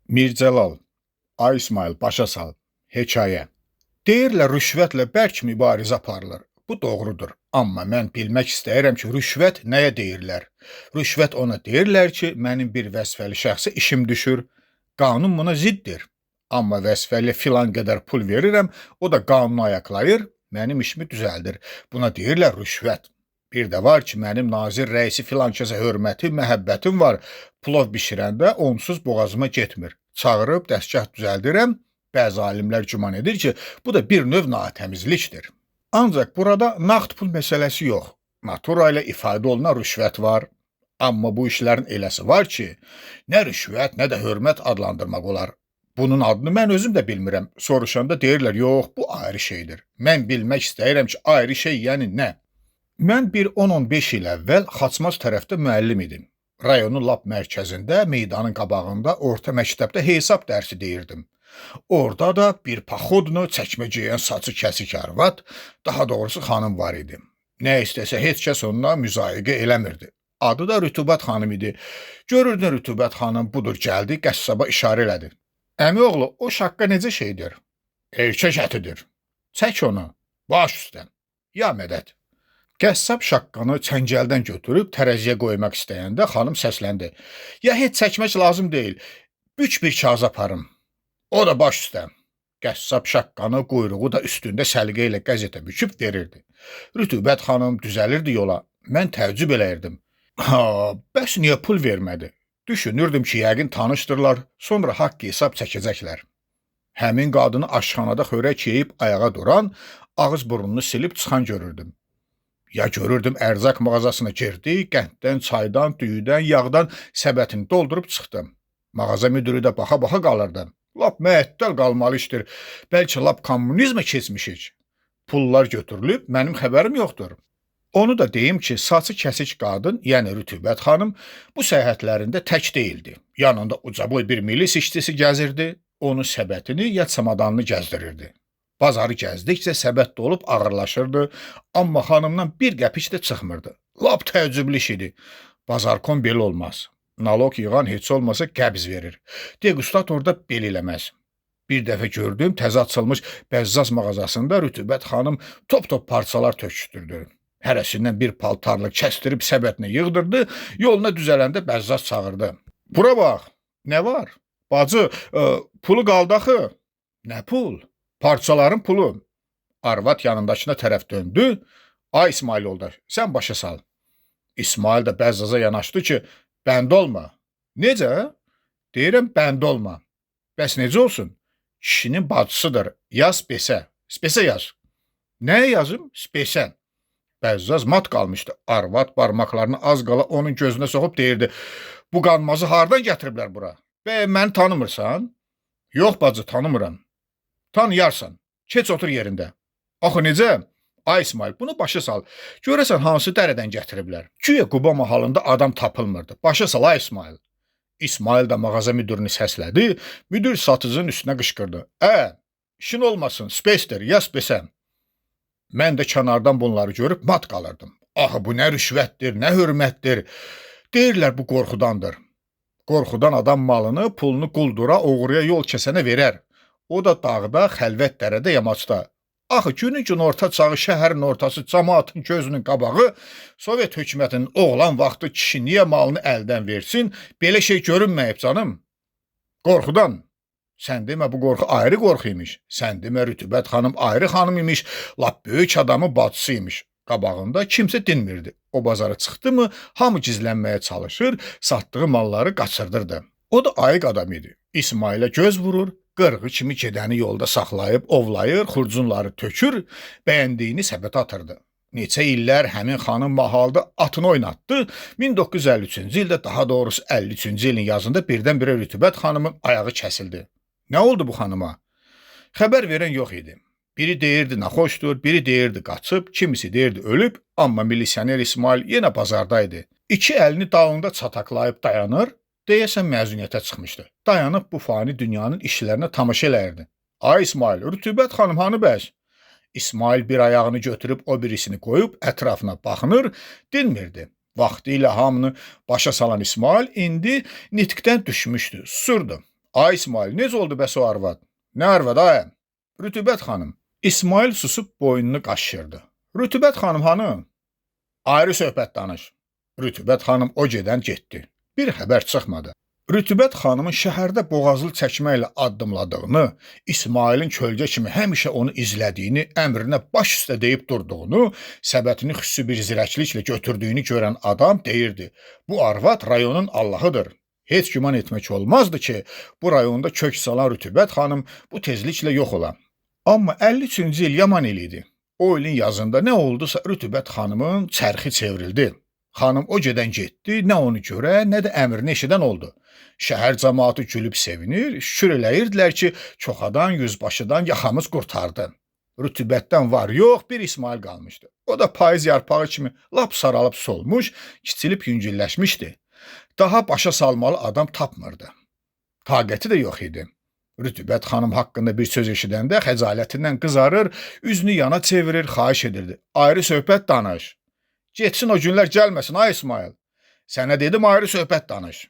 Mirzəlal, Ay İsmail, başa sal. Hekayə. Deyirlər rüşvətlə bərk mübarizə aparılır. Bu doğrudur. Amma mən bilmək istəyirəm ki, rüşvət nəyə deyirlər? Rüşvət ona deyirlər ki, mənim bir vəzifəli şəxsə işim düşür. Qanun buna ziddir. Amma vəzifəli filan qədər pul verirəm, o da qanunu ayaqlayır, mənim işimi düzəldir. Buna deyirlər rüşvət. Bir də var ki, mənim nazir rəisi filan kəsə hörmətim, məhəbbətim var. Plov bişirəndə onsuz boğazıma getmir. Çağırıb dəstgah düzəldirəm. Bəzi alimlər güman edir ki, bu da bir növ natəmizlikdir. Ancaq burada nağd pul məsələsi yox. Natura ilə ifadə olunan rüşvət var. Amma bu işlərin eləsi var ki, nə rüşvət, nə də hörmət adlandırmaq olar. Bunun adını mən özüm də bilmirəm. Soruşanda deyirlər, yox, bu ayrı şeydir. Mən bilmək istəyirəm ki, ayrı şey yəni nə? Mən bir 10-15 il əvvəl Xaçmaz tərəfdə müəllim idim. Rayonun lap mərkəzində, meydanın qabağında, orta məktəbdə hesab dərsi deyirdim. Orada da bir paxodnu çəkmə geyən saçı kəsik arvad, daha doğrusu xanım var idi. Nə istəsə heç kəs onunla müzayiqə eləmirdi. Adı da Rütubət xanım idi. Görürdün Rütubət xanım budur gəldi, qəssaba işarə elədi. Əmi oğlu, o şaqqa necə şeydir? Erkək ətidir. Çək onu, baş üstə. Ya mədət. Qəssab şaqqanı çəngəldən götürüb tərəziyə qoymaq istəyəndə xanım səsləndi. Ya heç çəkmək lazım deyil, üç bir kağız aparım. O da baş üstə. Qəssab şaqqanı quyruğu da üstündə səliqə ilə qəzetə büküb verirdi. Rütubət xanım düzəlirdi yola. Mən təəccüb eləyirdim. Bəs niyə pul vermədi? Düşünürdüm ki, yəqin tanışdırlar, sonra haqq hesab çəkəcəklər. Həmin qadını aşxanada xörək yeyib ayağa duran, ağız burnunu silib çıxan görürdüm. Ya görürdüm ərzaq mağazasına girdi, qənddən, çaydan, düyüdən, yağdan səbətini doldurub çıxdım. Mağaza müdürü də baxa-baxa qalırdı. Lap məəttəl qalmalı işdir. Bəlkə lap kommunizmə keçmişik. Pullar götürülüb, mənim xəbərim yoxdur. Onu da deyim ki, saçı kəsik qadın, yəni Rütubət xanım, bu səyahətlərində tək deyildi. Yanında ucaboy bir milis işçisi gəzirdi, onun səbətini ya çamadanını gəzdirirdi. Bazarı gəzdikcə səbət dolub ağırlaşırdı, amma xanımdan bir qəpik də çıxmırdı. Lap təəccüblü iş idi. Bazarkon belə olmaz. Nalog yığan heç olmasa qəbz verir. Degustatorda belə eləməz. Bir dəfə gördüm, təzə açılmış bəzzaz mağazasında Rütubət xanım top-top parçalar töküşdürdü. Hərəsindən bir paltarlıq kəstirib səbətinə yığdırdı, yoluna düzələndə bəzzaz çağırdı. Bura bax, nə var? Bacı, pulu qaldı axı. Nə pul? Parçaların pulu. Arvad yanındakına tərəf döndü. Ay İsmail yoldaş, sən başa sal. İsmail də bəzzaza yanaşdı ki, bənd olma. Necə? Deyirəm, bənd olma. Bəs necə olsun? Kişinin bacısıdır. Yaz spesə. Spesə yaz. Nəyə yazım? Spesə. Bəzzaz mat qalmışdı. Arvad barmaqlarını az qala onun gözünə soxub deyirdi. Bu qanmazı hardan gətiriblər bura? Məni tanımırsan? Yox bacı, tanımıram. Tanıyarsan. Keç otur yerində. Axı necə? Ay İsmail, bunu başa sal. Görəsən hansı dərədən gətiriblər? Güya Quba mahalında adam tapılmırdı. Başa sal, ay İsmail. İsmail də mağaza müdürünü səslədi. Müdür satıcının üstünə qışqırdı. İşin olmasın, spesdir, ya spesəm. Mən də kənardan bunları görüb mat qalırdım. Axı bu nə rüşvətdir, nə hörmətdir. Deyirlər bu qorxudandır. Qorxudan adam malını, pulunu quldura, oğruya yol kəsənə verər. O da dağda, xəlvət dərədə, yamacda. Axı günün gün orta çağı, şəhərin ortası, cəmaatın gözünün qabağı, Sovet hökumətinin oğlan vaxtı kişi niyə malını əldən versin, belə şey görünməyib canım. Qorxudan. Sən demə bu qorxu ayrı qorxu imiş. Sən demə Rütubət xanım ayrı xanım imiş, lap böyük adamın bacısı imiş. Qabağında kimsə dinmirdi. O bazara çıxdı mı, hamı gizlənməyə çalışır, satdığı malları qaçırdırdı. O da ayıq adam idi. İsmailə göz vurur, qırğı kimi gedəni yolda saxlayıb, ovlayır, xurcunları tökür, bəyəndiyini səbətə atırdı. Neçə illər həmin xanım mahalda atını oynatdı. 1953-cü ildə, daha doğrusu 53-cü ilin yazında birdən-birə Rütubət xanımın ayağı kəsildi. Nə oldu bu xanıma? Xəbər verən yox idi. Biri deyirdi naxoşdur, biri deyirdi qaçıb, kimisi deyirdi ölüb, amma milisioner İsmail yenə bazardaydı. İki əlini dalında çataqlayıb dayanır, deyəsən məzuniyyətə çıxmışdı. Dayanıb bu fani dünyanın işlərinə tamaşa eləyirdi. Ay İsmail, Rütubət xanım hanı bəs? İsmail bir ayağını götürüb o birisini qoyub ətrafına baxınır, dinmirdi. Vaxtilə hamını başa salan İsmail indi nitqdən düşmüşdü, susurdu. Ay İsmail, necə oldu bəs o arvad? Nə arvad ayım? Rütubət xanım. İsmail susub boynunu qaşırdı. Rütubət xanım hanım? Ayrı söhbət danış. Rütubət xanım o gedən getdi. Bir xəbər çıxmadı. Rütubət xanımın şəhərdə boğazlı çəkməklə addımladığını, İsmailin kölgə kimi həmişə onu izlədiyini, əmrinə baş üstə deyib durduğunu, səbətini xüsusi bir zirəkliklə götürdüyünü görən adam deyirdi. Bu arvad rayonun Allahıdır. Heç güman etmək olmazdı ki, bu rayonda kök salan Rütubət xanım bu tezliklə yox ola. Amma 53-cü il yaman il idi. O ilin yazında nə oldusa Rütubət xanımın çərxi çevrildi. Xanım o gedən getdi, nə onu görə, nə də əmrini eşidən oldu. Şəhər cəmaatı gülüb sevinir, şükür eləyirdilər ki, çoxadan yüzbaşıdan yaxamız qurtardı. Rütubətdən var yox, bir İsmail qalmışdı. O da payız yarpağı kimi lap saralıb solmuş, kiçilib yüngülləşmişdi. Daha başa salmalı adam tapmırdı. Taqəti də yox idi. Rütubət xanım haqqında bir söz eşidəndə xəcalətindən qızarır, üzünü yana çevirir, xahiş edirdi. Ayrı söhbət danış. Getsin o günlər gəlməsin, ay İsmail. Sənə dedim ayrı söhbət danış.